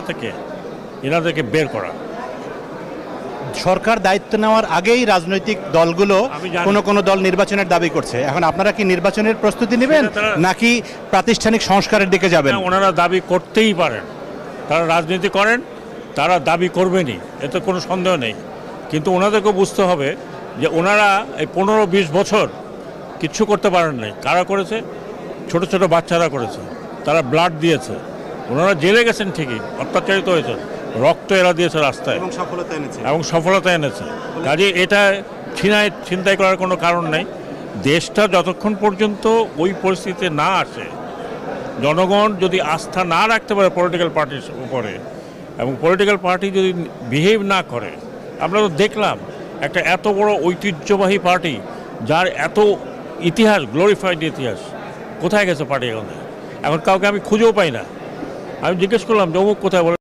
থেকে এনাদেরকে বের করা। সরকার দায়িত্ব নেওয়ার আগেই রাজনৈতিক দলগুলো আমি জানি। কোনো দল নির্বাচনের দাবি করছে। এখন আপনারা কি নির্বাচনের প্রস্তুতি নেবেন সেটা তারা- নাকি প্রাতিষ্ঠানিক সংস্কারের দিকে যাবেন? না, ওনারা দাবি করতেই পারেন, তারা রাজনীতি করেন, তারা দাবি করবেনই, এতে কোনো সন্দেহ নেই। কিন্তু ওনাদেরকে বুঝতে হবে যে ওনারা এই 15-20 বছর কিচ্ছু করতে পারেন নাই। কারা করেছে? ছোট ছোট বাচ্চারা করেছে, তারা ব্লাড দিয়েছে। ওনারা জেলে গেছেন ঠিকই, অত্যাচারিত হয়েছে, রক্ত এরা দিয়েছে রাস্তায় এবং সফলতা এনেছে। কাজে এটা ছিনতাই করার কোনো কারণ নেই। দেশটা যতক্ষণ পর্যন্ত ওই পরিস্থিতিতে না আসে, জনগণ যদি আস্থা না রাখতে পারে পলিটিক্যাল পার্টির উপরে এবং পলিটিক্যাল পার্টি যদি বিহেভ না করে, আমরা তো দেখলাম একটা এত বড় ঐতিহ্যবাহী পার্টি যার এত ইতিহাস, গ্লোরিফাইড ইতিহাস, কোথায় গেছে পার্টি এখন? এখন কাউকে আমি খুঁজেও পাই না। আমি জিজ্ঞেস করলাম যে অমুক কোথায়, বলে